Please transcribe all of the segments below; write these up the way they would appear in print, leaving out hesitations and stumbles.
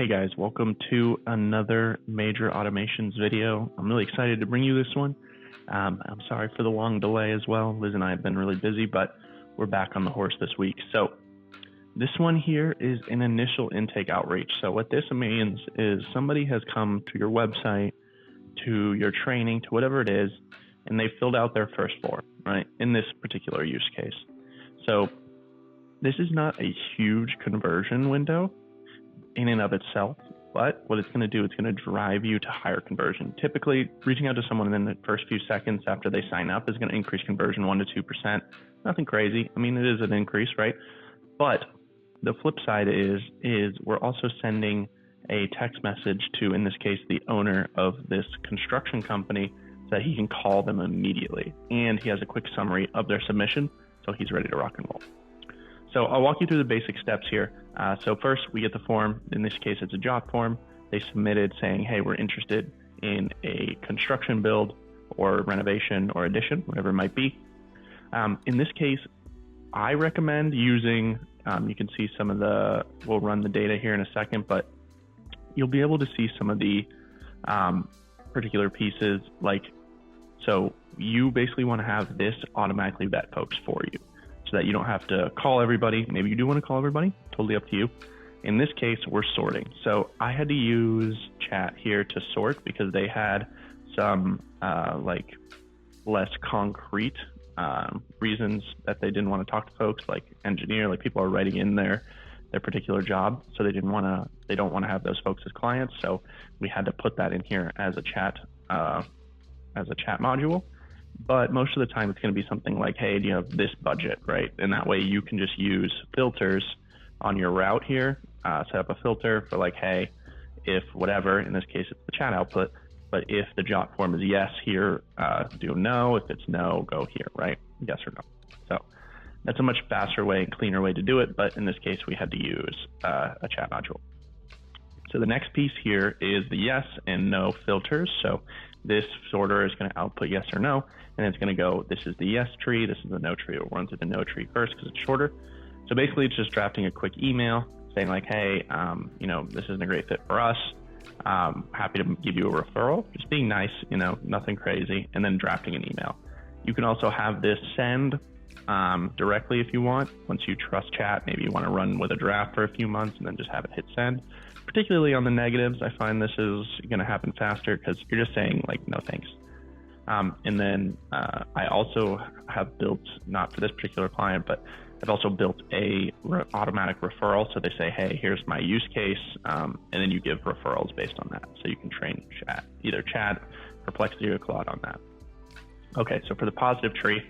Hey guys, welcome to another major automations video. I'm really excited to bring you this one. I'm sorry for the long delay as well. Liz and I have been really busy, but we're back on the horse this week. So this one here is an initial intake outreach. So what this means is somebody has come to your website, to your training, to whatever it is, and they filled out their first form, right? In this particular use case. So this is not a huge conversion window in and of itself, but what it's going to do, it's going to drive you to higher conversion. Typically, reaching out to someone in the first few seconds after they sign up is going to increase conversion 1 to 2%. Nothing crazy. I mean, it is an increase, right? But the flip side is we're also sending a text message to, in this case, the owner of this construction company, so that he can call them immediately. And he has a quick summary of their submission, so he's ready to rock and roll. So I'll walk you through the basic steps here. So first, we get the form. In this case, it's a job form. They submitted saying, hey, we're interested in a construction build or renovation or addition, whatever it might be. In this case, I recommend using, you can see some of the, we'll run the data here in a second, but you'll be able to see some of the particular pieces. Like, so you basically want to have this automatically vet folks for you, so that you don't have to call everybody. Maybe you do want to call everybody, totally up to you. In this case, we're sorting. So I had to use chat here to sort because they had some like less concrete reasons that they didn't want to talk to folks, like engineer, like people are writing in their particular job. So they don't want to have those folks as clients. So we had to put that in here as a chat module. But most of the time it's going to be something like, hey, do you have this budget, right? And that way you can just use filters on your route here, set up a filter for like, hey, if whatever, in this case, it's the chat output, but if the job form is yes here, do no. If it's no, go here, right? Yes or no. So that's a much faster way and cleaner way to do it. But in this case, we had to use a chat module. So the next piece here is the yes and no filters. So this sorter is going to output yes or no, and it's going to go, this is the yes tree, this is the no tree. We'll run through the no tree first because it's shorter. So basically it's just drafting a quick email saying like, hey, this isn't a great fit for us. Happy to give you a referral, just being nice, nothing crazy, and then drafting an email. You can also have this send directly if you want. Once you trust chat, maybe you want to run with a draft for a few months and then just have it hit send. Particularly on the negatives, I find this is going to happen faster because you're just saying like, no thanks. And then I also have built, not for this particular client, but I've also built a automatic referral. So they say, hey, here's my use case. And then you give referrals based on that. So you can train either chat, Perplexity, or Claude on that. Okay, so for the positive tree,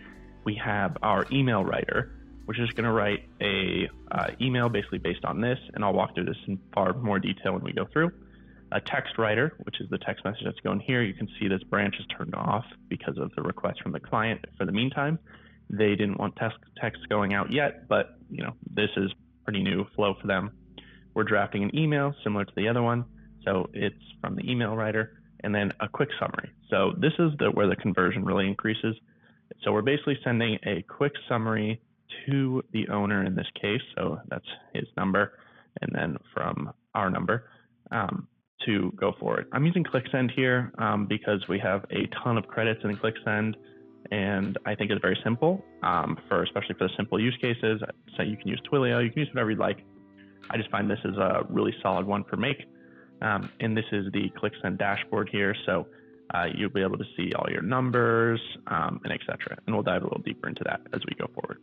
we have our email writer, which is going to write a email basically based on this, and I'll walk through this in far more detail when we go through. A text writer, which is the text message that's going here. You can see this branch is turned off because of the request from the client for the meantime. They didn't want text going out yet, but this is pretty new flow for them. We're drafting an email similar to the other one, so it's from the email writer, and then a quick summary. So this is where the conversion really increases. So we're basically sending a quick summary to the owner in this case, so that's his number, and then from our number to go forward. I'm using ClickSend here because we have a ton of credits in ClickSend, and I think it's very simple, especially for the simple use cases. So you can use Twilio, you can use whatever you'd like. I just find this is a really solid one for Make, and this is the ClickSend dashboard here, so you'll be able to see all your numbers and etc. And we'll dive a little deeper into that as we go forward.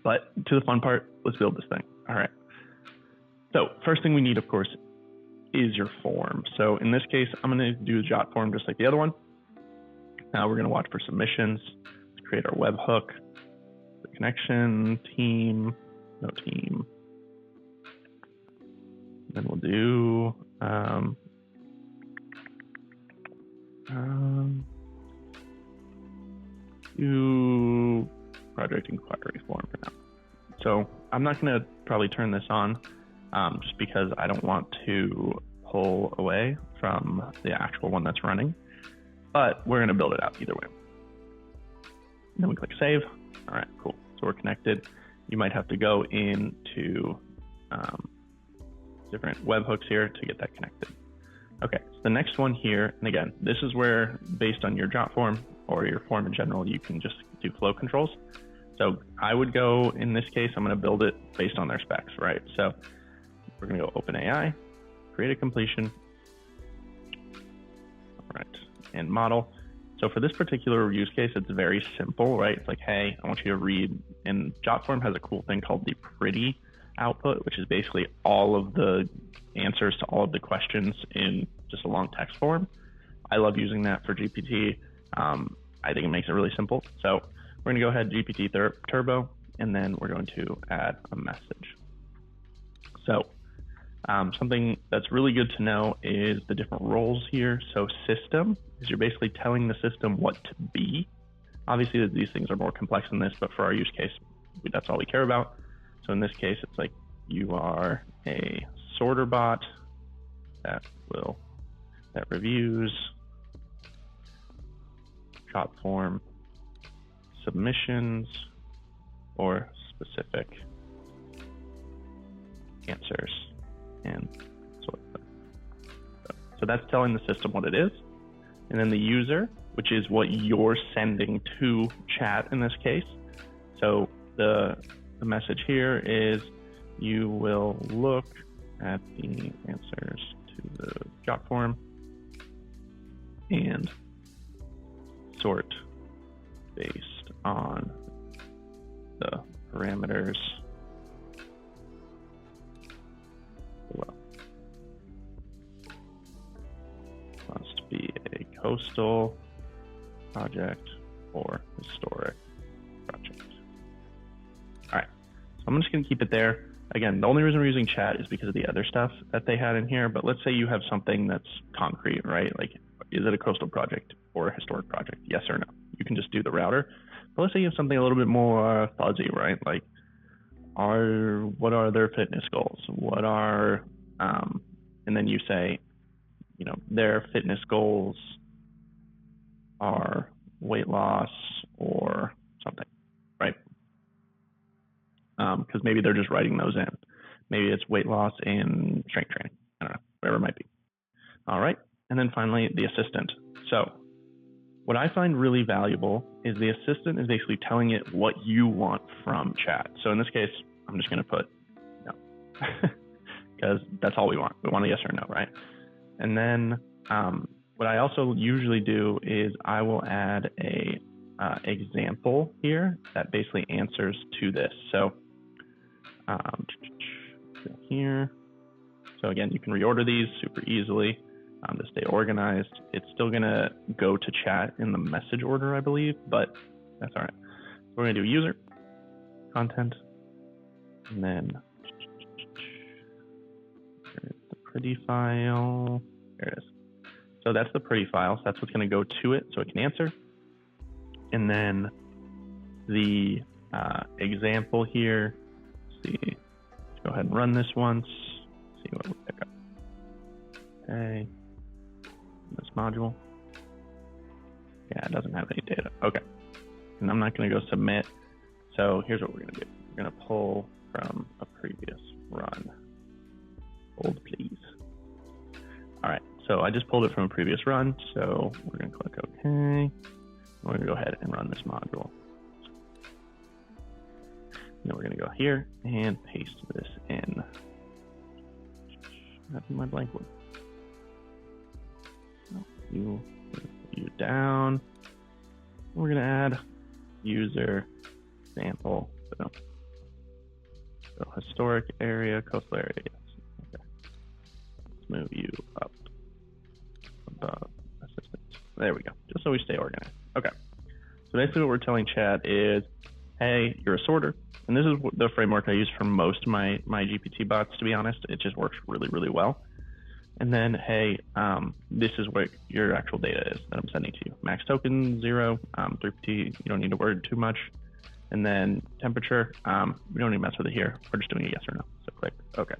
But to the fun part, let's build this thing. All right. So first thing we need, of course, is your form. So in this case, I'm going to do the jot form just like the other one. Now we're going to watch for submissions. Let's create our webhook, the connection, team, no team. Then we'll do project inquiry form for now. So I'm not going to probably turn this on just because I don't want to pull away from the actual one that's running, but we're going to build it out either way. And then we click save. All right, cool. So we're connected. You might have to go into different webhooks here to get that connected. Okay, so the next one here, and again, this is where, based on your job form or your form in general, you can just do flow controls. So I would go, in this case, I'm going to build it based on their specs, right? So we're going to go OpenAI, create a completion, all right, and model. So for this particular use case, it's very simple, right? It's like, hey, I want you to read, and Jotform has a cool thing called the pretty output, which is basically all of the answers to all of the questions in just a long text form. I love using that for GPT. I think it makes it really simple. So we're gonna go ahead GPT Turbo, and then we're going to add a message. So something that's really good to know is the different roles here. So system is you're basically telling the system what to be. Obviously these things are more complex than this, but for our use case, that's all we care about. So in this case, it's like you are a sorter bot that reviews job form submissions or specific answers and sort them. So that's telling the system what it is. And then the user, which is what you're sending to chat in this case. So the message here is you will look at the answers to the job form and sort based on the parameters below. Must be a coastal project or historic project. All right, so I'm just gonna keep it there. Again, the only reason we're using chat is because of the other stuff that they had in here, but let's say you have something that's concrete, right? Like, is it a coastal project or a historic project? Yes or no? You can just do the router. But let's say you have something a little bit more fuzzy, right? Like, what are their fitness goals? What are, and then you say, you know, their fitness goals are weight loss or something, right? Because maybe they're just writing those in. Maybe it's weight loss and strength training. I don't know, whatever it might be. All right, and then finally, the assistant. So what I find really valuable is the assistant is basically telling it what you want from chat. So in this case, I'm just gonna put no, because that's all we want. We want a yes or no, right? And then what I also usually do is I will add a example here that basically answers to this. So here, so again, you can reorder these super easily to stay organized. It's still gonna go to chat in the message order, I believe, but that's all right. So we're gonna do user, content, and then here's the pretty file. There it is. So that's the pretty file. So that's what's gonna go to it so it can answer. And then the example here, let's see, let's go ahead and run this once, see what we pick up. Okay, this module. Yeah, it doesn't have any data. Okay, and I'm not gonna go submit. So here's what we're gonna do. We're gonna pull from a previous run. Hold please. All right, so I just pulled it from a previous run. So we're gonna click OK. We're gonna go ahead and run this module. Then we're gonna go here and paste this in. That's my blank one. You down. We're gonna add user sample. So historic area, coastal area. Yes. Okay. Let's move you up above assistant. There we go. Just so we stay organized. Okay. So basically what we're telling chat is, hey, you're a sorter. And this is the framework I use for most of my GPT bots, to be honest. It just works really, really well. And then, hey, this is what your actual data is that I'm sending to you. Max token, 0, 3PT, you don't need to worry too much. And then temperature, we don't need to mess with it here. We're just doing a yes or no. So click OK.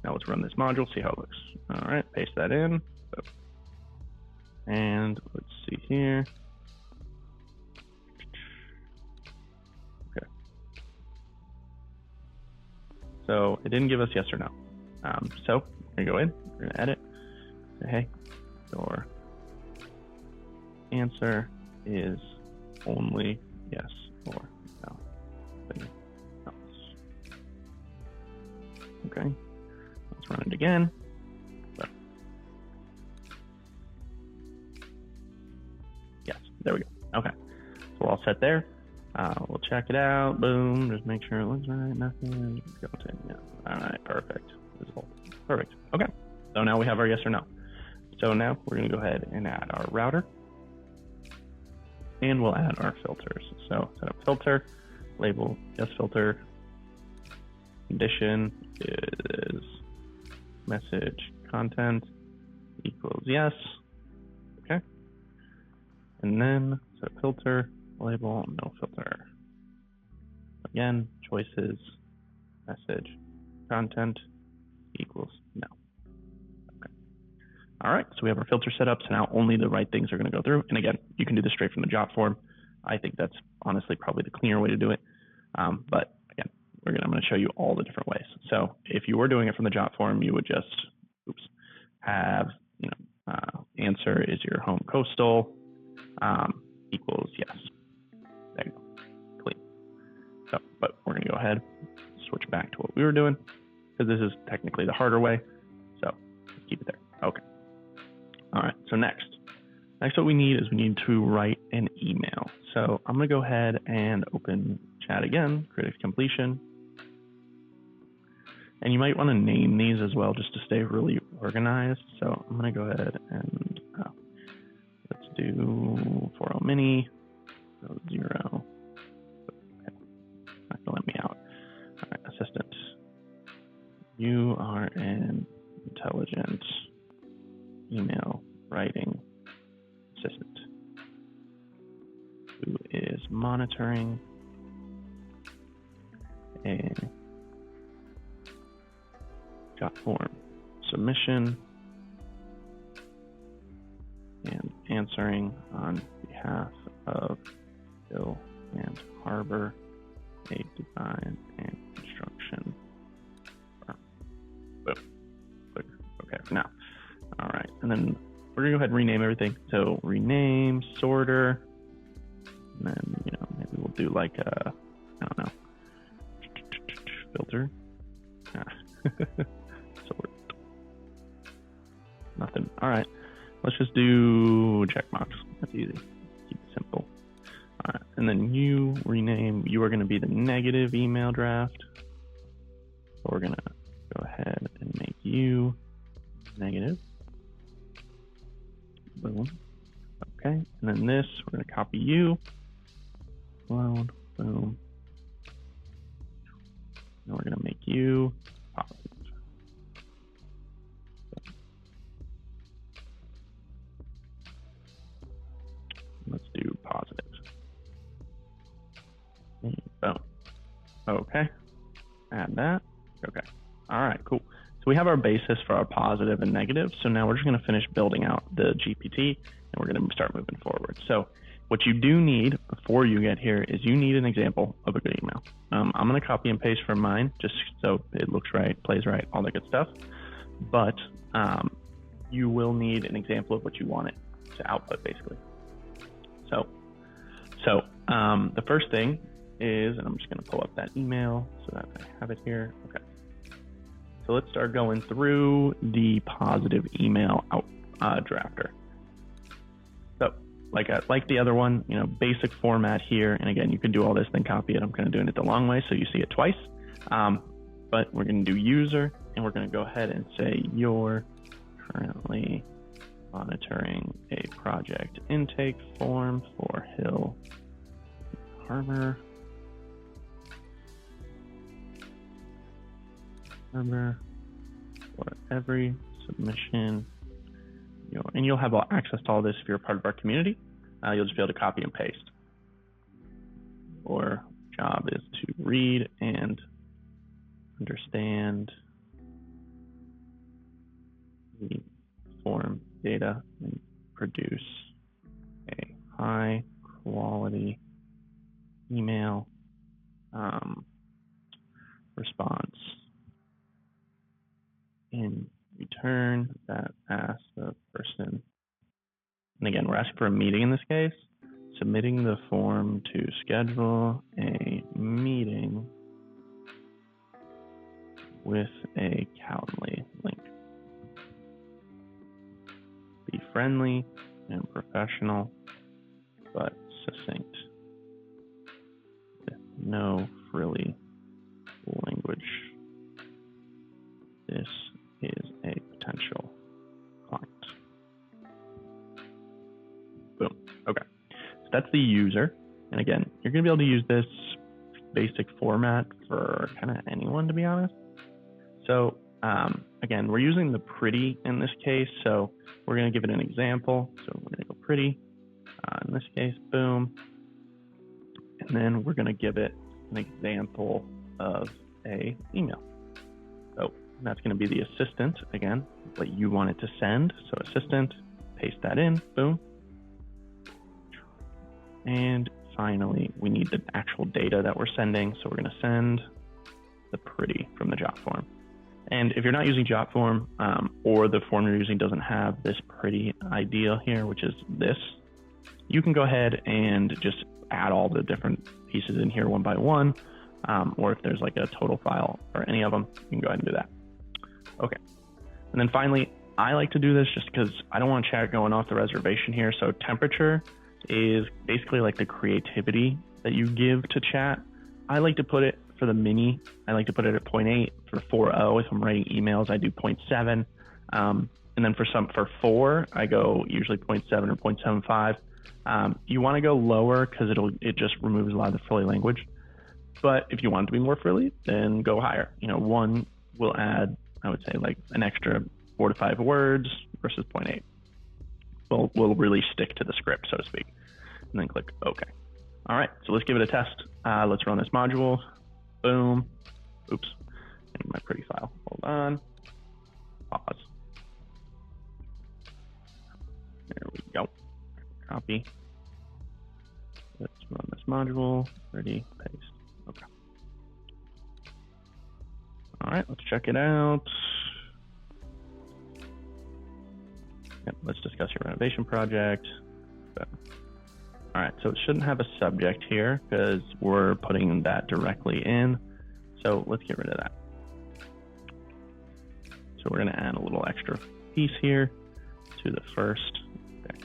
Now let's run this module, see how it looks. All right, paste that in. And let's see here. Okay. So it didn't give us yes or no. So we're gonna go in, we're gonna edit, say, hey, your answer is only yes or no. Okay, let's run it again. So, yes, there we go. Okay, so we're all set there. We'll check it out. Boom, just make sure it looks right. Nothing. Go to yeah. All right, perfect. Perfect. Okay, so now we have our yes or no. So now we're going to go ahead and add our router, and we'll add our filters. So set up filter, label yes filter, condition is message content equals yes. Okay, and then set filter, label no filter. Again, choices message content equals no. Okay. All right, so we have our filter set up. So now only the right things are going to go through. And again, you can do this straight from the job form. I think that's honestly probably the cleaner way to do it. But again, I'm going to show you all the different ways. So if you were doing it from the job form, you would just have answer is your home coastal equals yes. There you go. Clean. So, but we're going to go ahead, switch back to what we were doing, because this is technically the harder way. So keep it there. Okay. All right. So next what we need is we need to write an email. So I'm going to go ahead and open chat again, create a completion. And you might want to name these as well, just to stay really organized. So I'm going to go ahead and let's do 40 mini, 0. Okay. Not going to let me out. All right, assistant. You are an intelligent email writing assistant who is monitoring a job form submission and answering on behalf of Hill and Harbor, a design and construction firm. Boom. Click OK for now. All right, and then we're gonna go ahead and rename everything. So rename, sorter, and then maybe we'll do like a, I don't know, filter. Sort. Nothing. All right, let's just do check marks. That's easy. Keep it simple. All right, and then you rename. You are going to be the negative email draft. So we're gonna go ahead and make you negative. Boom. Okay, and then this, we're going to copy you. Clone. Boom. And we're going to make you positive. Let's do positive. Boom. Okay. Add that. Okay. All right, cool. So we have our basis for our positive and negative. So now we're just going to finish building out the GPT, and we're going to start moving forward. So what you do need before you get here is you need an example of a good email. I'm going to copy and paste from mine just so it looks right, plays right, all that good stuff. But you will need an example of what you want it to output, basically. So the first thing is, and I'm just going to pull up that email so that I have it here. Okay. So let's start going through the positive email drafter. So like the other one, basic format here. And again, you can do all this, then copy it. I'm kind of doing it the long way so you see it twice. But we're going to do user, and we're going to go ahead and say you're currently monitoring a project intake form for Hill Harbor. For every submission, and you'll have access to all this if you're a part of our community. You'll just be able to copy and paste. Your job is to read and understand the form data and produce a high quality email response in return that asks the person, and again, we're asking for a meeting in this case, submitting the form to schedule a meeting with a Calendly link. Be friendly and professional, but succinct, with no frilly language. This is a potential client. Boom. Okay. So that's the user. And again, you're going to be able to use this basic format for kind of anyone, to be honest. So again, we're using the pretty in this case. So we're going to give it an example. So we're going to go pretty. In this case, boom. And then we're going to give it an example of a email. So that's going to be the assistant, again, what you want it to send. So assistant, paste that in, boom. And finally, we need the actual data that we're sending. So we're going to send the pretty from the job form. And if you're not using job form or the form you're using doesn't have this pretty idea here, which is this, you can go ahead and just add all the different pieces in here one by one. Or if there's like a total file or any of them, you can go ahead and do that. Okay. And then finally, I like to do this just because I don't want chat going off the reservation here. So temperature is basically like the creativity that you give to chat. I like to put it for the mini. I like to put it at 0.8. For 4.0, if I'm writing emails, I do 0.7. And then for 4, I go usually 0.7 or 0.75. You want to go lower because it just removes a lot of the frilly language. But if you want it to be more frilly, then go higher. 1 will add, I would say, like an extra 4 to 5 words versus 0.8. We'll really stick to the script, so to speak. And then click OK. All right, so let's give it a test. Let's run this module. Boom. Oops. And my pretty file. Hold on. Pause. There we go. Copy. Let's run this module. Ready. Paste. Okay. All right, let's check it out. Yep, let's discuss your renovation project. All right, so it shouldn't have a subject here because we're putting that directly in. So let's get rid of that. So we're going to add a little extra piece here to the first. Okay.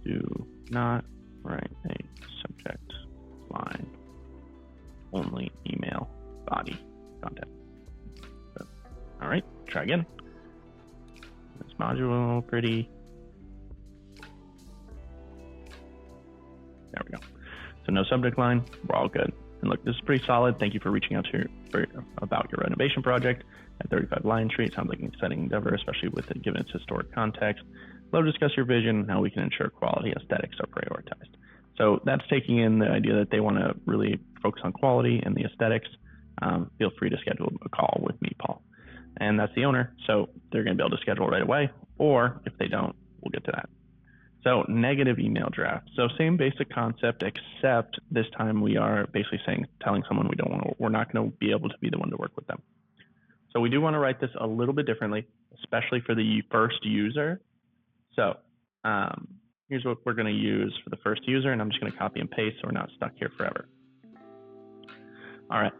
Do not write a subject line, only email body content. So, all right, try again. This module, pretty. There we go. So no subject line, we're all good. And look, this is pretty solid. Thank you for reaching out about your renovation project at 35 Lion Street. Sounds like an exciting endeavor, especially with it given its historic context. Love to discuss your vision and how we can ensure quality aesthetics are prioritized. So that's taking in the idea that they want to really focus on quality and the aesthetics. Feel free to schedule a call with me, Paul. And that's the owner. So they're going to be able to schedule right away. Or if they don't, we'll get to that. So negative email draft. So same basic concept, except this time we are basically telling someone we're not going to be able to be the one to work with them. So we do want to write this a little bit differently, especially for the first user. So here's what we're going to use for the first user, and I'm just going to copy and paste so we're not stuck here forever. All right.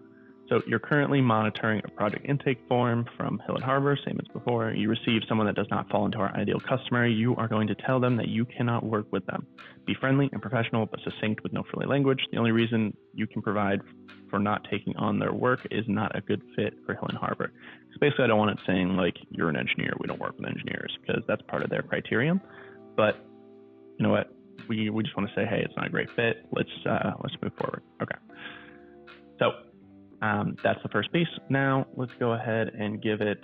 So you're currently monitoring a project intake form from Hill and Harbor, same as before. You receive someone that does not fall into our ideal customer. You are going to tell them that you cannot work with them. Be friendly and professional, but succinct with no frilly language. The only reason you can provide for not taking on their work is not a good fit for Hill and Harbor. So basically, I don't want it saying like, you're an engineer, we don't work with engineers, because that's part of their criterion. But you know what? We just want to say, hey, it's not a great fit. Let's move forward. Okay. So that's the first piece. Now let's go ahead and give it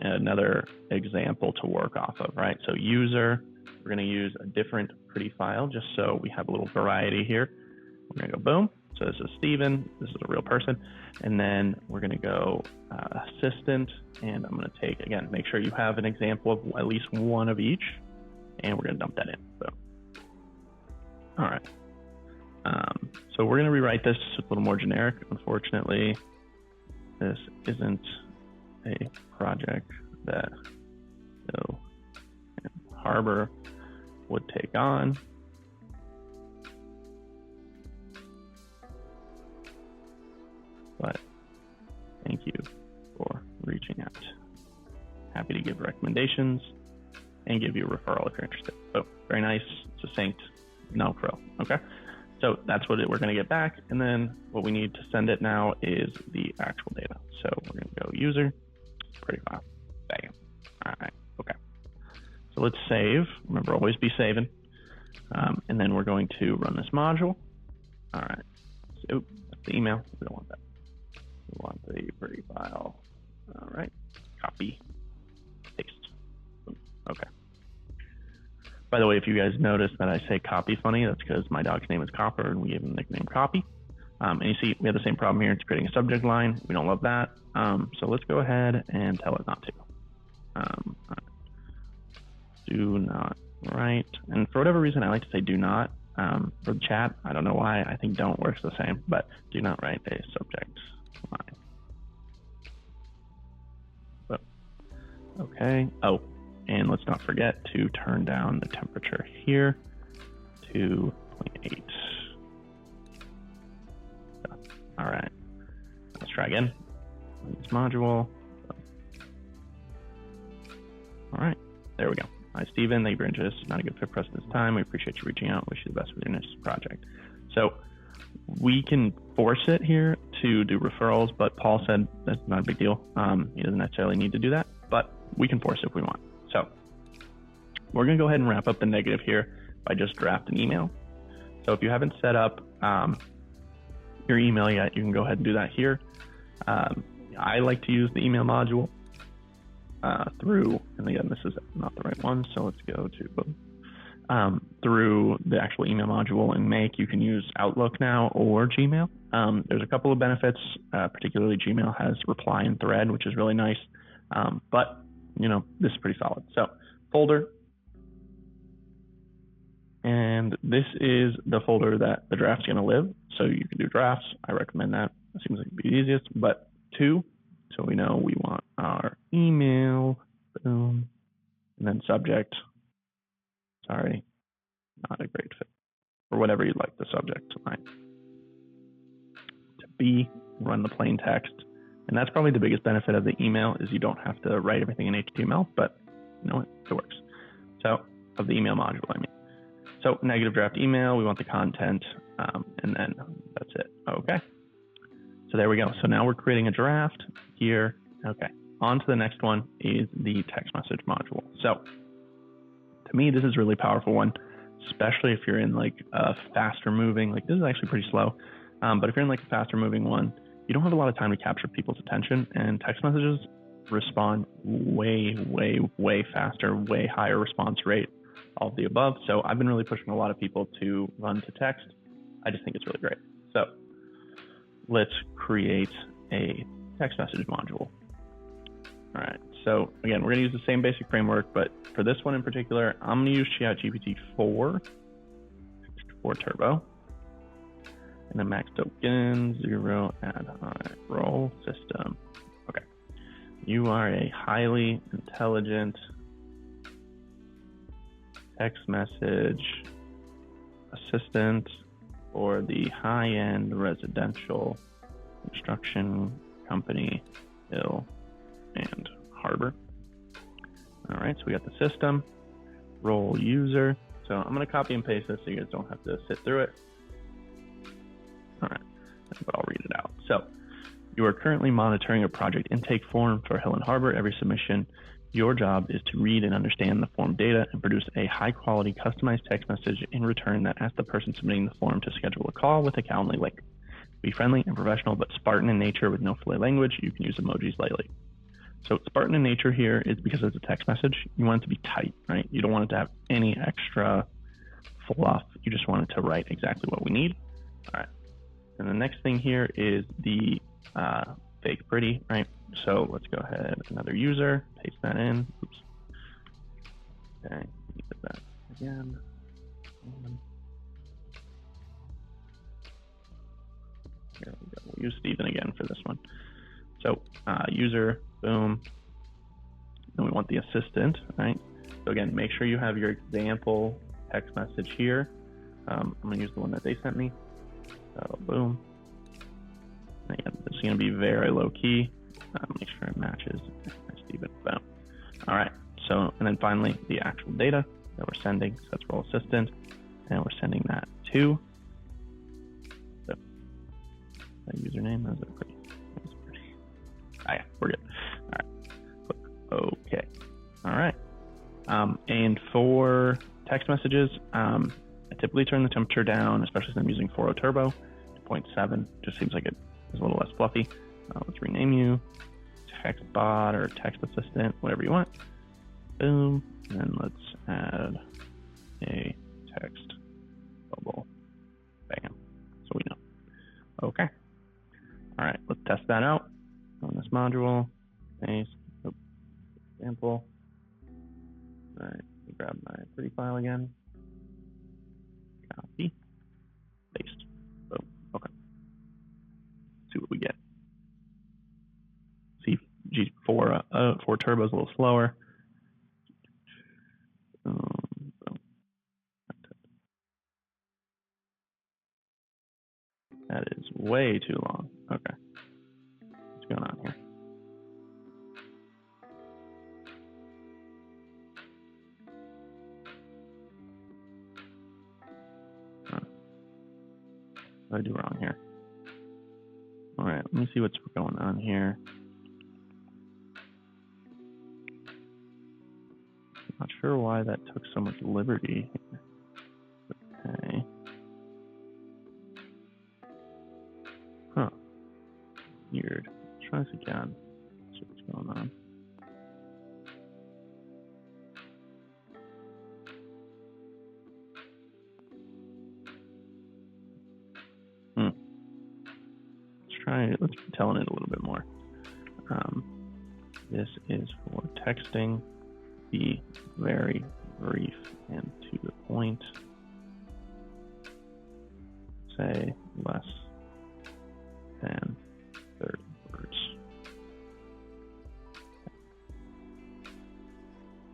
another example to work off of, right? So user, we're going to use a different pretty file just so we have a little variety here. We're going to go boom. So this is Steven. This is a real person. And then we're going to go assistant. And I'm going to take, again, make sure you have an example of at least one of each. And we're going to dump that in. So, all right. So we're going to rewrite this a little more generic. Unfortunately, this isn't a project that Hill and Harbor would take on. But thank you for reaching out. Happy to give recommendations and give you a referral if you're interested. So very nice, succinct, no frill. Okay. So that's what we're going to get back. And then what we need to send it now is the actual data. So we're going to go user, pretty file, bam. All right. Okay. So let's save. Remember, always be saving. And then we're going to run this module. All right. So that's the email. We don't want that. We want the pretty file. All right. Copy, paste. Okay. By the way, if you guys notice that I say Copy funny, that's because my dog's name is Copper and we gave him the nickname Copy. And you see, we have the same problem here. It's creating a subject line. We don't love that. So let's go ahead and tell it not to. Do not write. And for whatever reason, I like to say do not. For the chat, I don't know why. I think don't works the same, but do not write a subject line. But, okay. Oh, and let's not forget to turn down the temperature here to 0.8. So, all right, let's try again. This module. All right, there we go. Hi, Steven. Thank you for your interest. It's not a good fit for us this time. We appreciate you reaching out. Wish you the best with your next project. So we can force it here to do referrals, but Paul said that's not a big deal. He doesn't necessarily need to do that, but we can force it if we want. So we're going to go ahead and wrap up the negative here by just draft an email. So if you haven't set up your email yet, you can go ahead and do that here. I like to use the email module through, and again, this is not the right one, so let's go to through the actual email module in Make. You can use Outlook now or Gmail. There's a couple of benefits, particularly Gmail has reply and thread, which is really nice, but you know, this is pretty solid. So folder, and this is the folder that the draft's going to live. So you can do drafts. I recommend that. It seems like it'd be the easiest, but two, so we know we want our email, boom, and then subject. Sorry, not a great fit, or whatever you'd like the subject line to be. Run the plain text, and that's probably the biggest benefit of the email is you don't have to write everything in HTML, but you know what, it works. So of the email module, I mean. So negative draft email, we want the content, and then that's it. Okay. So there we go. So now we're creating a draft here. Okay. On to the next one is the text message module. So to me, this is a really powerful one, especially if you're in like a faster moving, like this is actually pretty slow. But if you're in like a faster moving one, you don't have a lot of time to capture people's attention, and text messages respond way, way, way faster, way higher response rate, all of the above. So I've been really pushing a lot of people to run to text. I just think it's really great. So let's create a text message module. All right. So again, we're going to use the same basic framework, but for this one in particular, I'm going to use ChatGPT 4 Turbo, and then max token 0 add high role system. Okay. You are a highly intelligent text message assistant for the high-end residential construction company, Hill and Harbor. All right, so we got the system, role user. So I'm going to copy and paste this so you guys don't have to sit through it. All right, but I'll read it out. So you are currently monitoring a project intake form for Hill and Harbor. Every submission, your job is to read and understand the form data and produce a high-quality customized text message in return that asks the person submitting the form to schedule a call with a Calendly link. Be friendly and professional, but Spartan in nature with no filet language. You can use emojis lightly. So Spartan in nature here is because it's a text message. You want it to be tight, right? You don't want it to have any extra fluff. You just want it to write exactly what we need. All right. And the next thing here is the fake pretty, right? So let's go ahead, another user, paste that in. Oops. Okay, get that again. Here we go. We'll use Steven again for this one. So user Boom. Then we want the assistant, right? So again, make sure you have your example text message here. I'm gonna use the one that they sent me. So boom. And again, this is gonna be very low key. Make sure it matches. Steven, boom. All right. So, and then finally the actual data that we're sending. So that's role assistant, and we're sending that to the username. That's pretty. Ah, yeah, we're good. All right. Okay. All right. And for text messages, I typically turn the temperature down, especially since I'm using 4.0 turbo to 0.7. Just seems like it is a little less fluffy. Let's rename you text bot or text assistant, whatever you want. Boom. And then let's add a text bubble. Bam. So we know. Okay. All right. Let's test that out on this module. Paste. Example. All right. Grab my pretty file again. Copy. Paste. Boom. Okay. See what we get. See, G4 turbo is a little slower. That is way too long. Okay. What's going on here? What did I do wrong here? All right, let me see what's going on here. Not sure why that took so much liberty here. Okay. Huh. Weird. Let's try this again. See what's going on. Let's be telling it a little bit more. This is for texting. Be very brief and to the point. Say less than 30 words.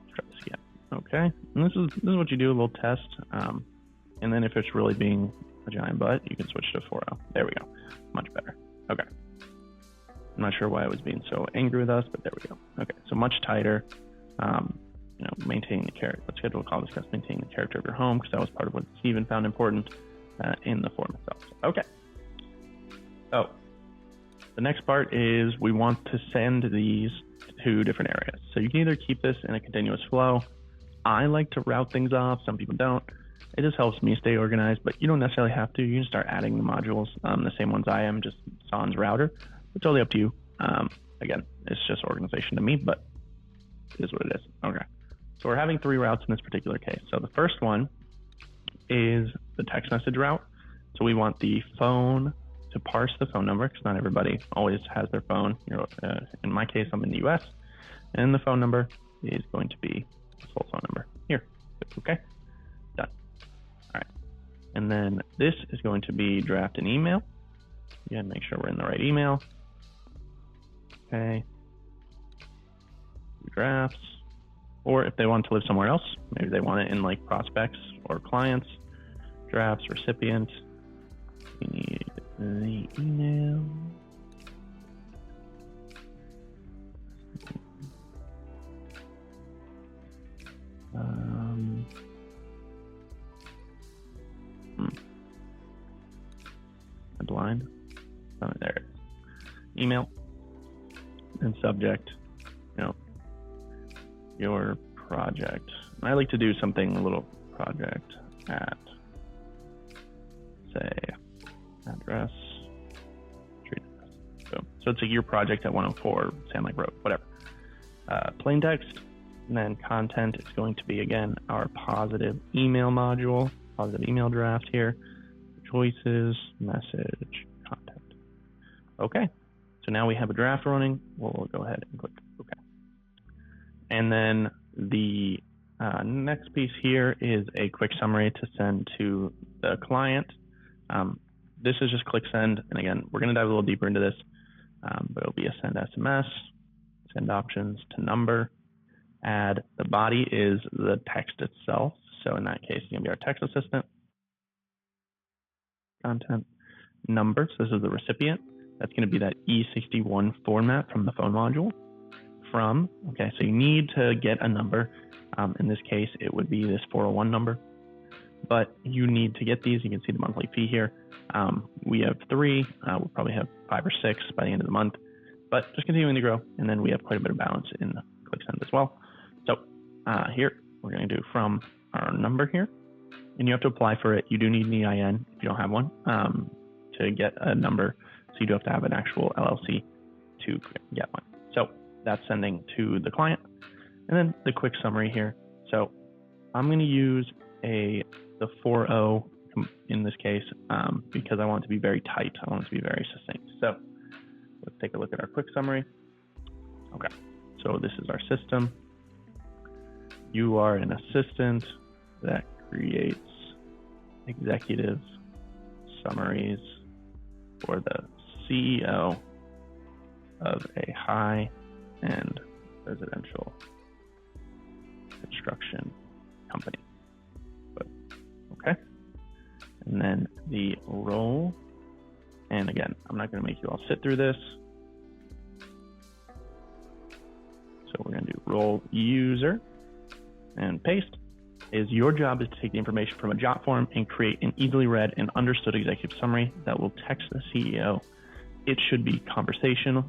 Let's try this again. Okay, and this is what you do, a little test. And then if it's really being a giant butt, you can switch to 4.0. There we go. Much better. Okay. I'm not sure why I was being so angry with us, but there we go. Okay, so much tighter. You know, maintaining the character. Let's schedule a call to discuss maintaining the character of your home, because that was part of what Steven found important in the form itself. Okay. So the next part is we want to send these to different areas. So you can either keep this in a continuous flow. I like to route things off. Some people don't. It just helps me stay organized, but you don't necessarily have to. You can start adding the modules, the same ones I am, just sans router. It's totally up to you. Again, it's just organization to me, but it is what it is. Okay. So we're having 3 routes in this particular case. So the first one is the text message route. So we want the phone to parse the phone number, because not everybody always has their phone. In my case, I'm in the US, and the phone number is going to be the full phone number here. Okay. Done. All right. And then this is going to be draft an email. Again, make sure we're in the right email. Okay. Drafts. Or if they want to live somewhere else, maybe they want it in like prospects or clients, drafts, recipient. We need the email. I'm blind. Oh, there it is. Email and subject, you know, your project. I like to do something a little project at, say, address, street address. So it's like your project at 104 Sand Lake Road, whatever. Plain text, and then content is going to be, again, our positive email module, positive email draft here. Choices, message, content. Okay, so now we have a draft running. We'll go ahead and click OK. And then the next piece here is a quick summary to send to the client. This is just click send. And again, we're going to dive a little deeper into this, but it'll be a send SMS, Send options to number. Add the body is the text itself. So in that case, it's going to be our text assistant. Content. Number, so this is the recipient. That's going to be that E61 format from the phone module. From, okay, so you need to get a number. In this case, it would be this 401 number. But you need to get these. You can see the monthly fee here. We have 3. We'll probably have 5 or 6 by the end of the month. But just continuing to grow. And then we have quite a bit of balance in Click Send as well. So here, we're going to do from our number here. And you have to apply for it. You do need an EIN if you don't have one to get a number. So you do have to have an actual LLC to get one. So that's sending to the client. And then the quick summary here. So I'm going to use the 4.0 in this case because I want it to be very tight. I want it to be very succinct. So let's take a look at our quick summary. Okay, so this is our system. You are an assistant that creates executive summaries for the CEO of a high-end residential construction company. Okay. And then the role, and again, I'm not going to make you all sit through this. So we're going to do role user and paste. Is your job is to take the information from a jot form and create an easily read and understood executive summary that will text the CEO. It should be conversational,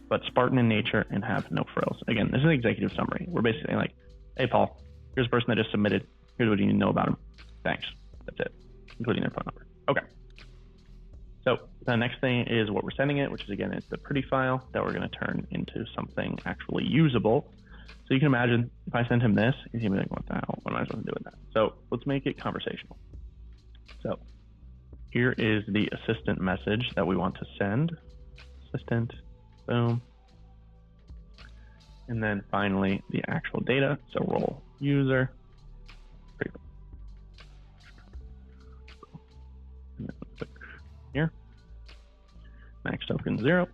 but Spartan in nature and have no frills. Again, this is an executive summary. We're basically like, hey, Paul, here's a person that just submitted. Here's what you need to know about them. Thanks. That's it, including their phone number. Okay. So the next thing is what we're sending it, which is, again, it's the pretty file that we're going to turn into something actually usable. So you can imagine if I send him this, he's going to be like, what the hell? What am I supposed to do with that? So let's make it conversational. So here is the assistant message that we want to send. Assistant, boom. And then finally, the actual data. So role user. And then click here. Max token 0.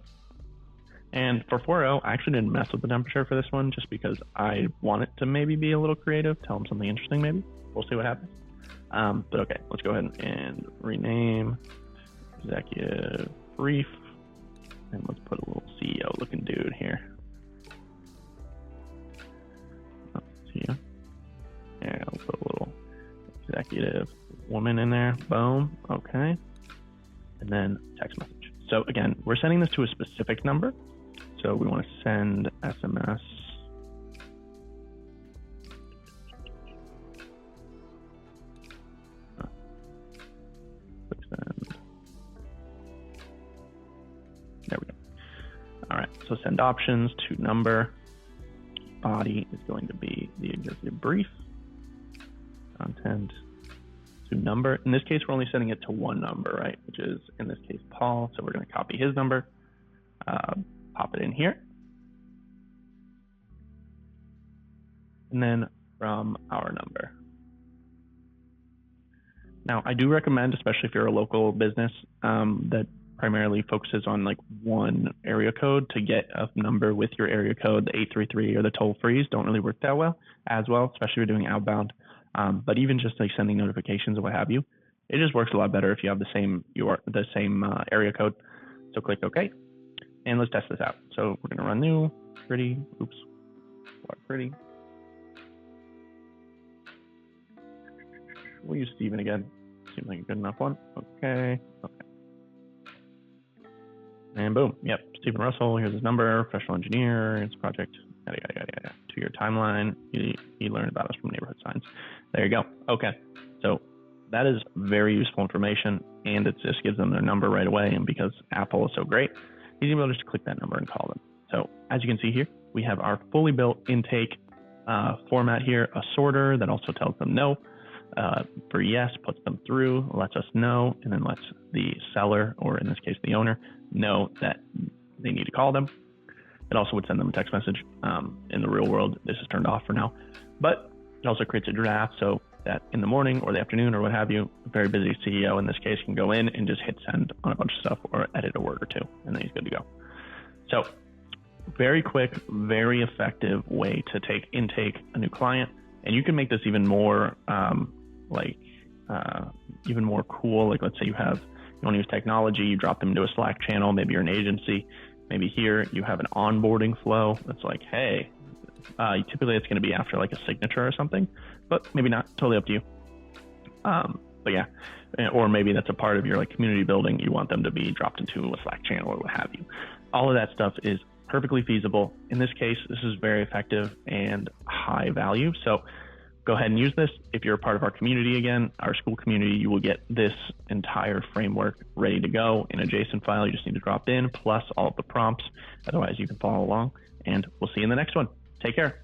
And for 4.0, I actually didn't mess with the temperature for this one just because I want it to maybe be a little creative, tell them something interesting maybe. We'll see what happens. But okay, let's go ahead and rename executive brief. And let's put a little CEO looking dude here. CEO. And I'll put a little executive woman in there. Boom. Okay. And then text message. So again, we're sending this to a specific number. So we want to send SMS. Click send. There we go. All right, so send options to number. Body is going to be the executive brief. Content to number. In this case, we're only sending it to one number, right? Which is, in this case, Paul. So we're going to copy his number. Pop it in here. And then from our number. Now, I do recommend, especially if you're a local business that primarily focuses on like one area code, to get a number with your area code. The 833 or the toll frees don't really work that well, especially if you're doing outbound. But even just like sending notifications or what have you, it just works a lot better if you have the same area code. So click OK. And let's test this out. So we're going to run new, pretty, pretty. We'll use Steven again. Seems like a good enough one. Okay. And boom. Yep. Stephen Russell. Here's his number. Professional engineer. It's project. Yada, yada, yada, yada. 2-year timeline. He learned about us from neighborhood signs. There you go. Okay. So that is very useful information, and it just gives them their number right away. And because Apple is so great, easy able just to click that number and call them. So as you can see here, we have our fully built intake format here, a sorter that also tells them no. For yes, puts them through, lets us know, and then lets the seller, or in this case the owner, know that they need to call them. It also would send them a text message. In the real world, this is turned off for now, but it also creates a draft so that in the morning or the afternoon or what have you, a very busy CEO in this case can go in and just hit send on a bunch of stuff or edit a word or two, and then he's good to go. So very quick, very effective way to intake a new client. And you can make this even more even more cool. Like, let's say you want to use technology, you drop them into a Slack channel, maybe you're an agency, maybe here you have an onboarding flow that's like, hey, typically it's going to be after like a signature or something, but maybe not, totally up to you. But yeah, or maybe that's a part of your like community building. You want them to be dropped into a Slack channel or what have you. All of that stuff is perfectly feasible. In this case, this is very effective and high value. So go ahead and use this. If you're a part of our community, again, our Skool community, you will get this entire framework ready to go in a JSON file. You just need to drop in, plus all of the prompts. Otherwise, you can follow along, and we'll see you in the next one. Take care.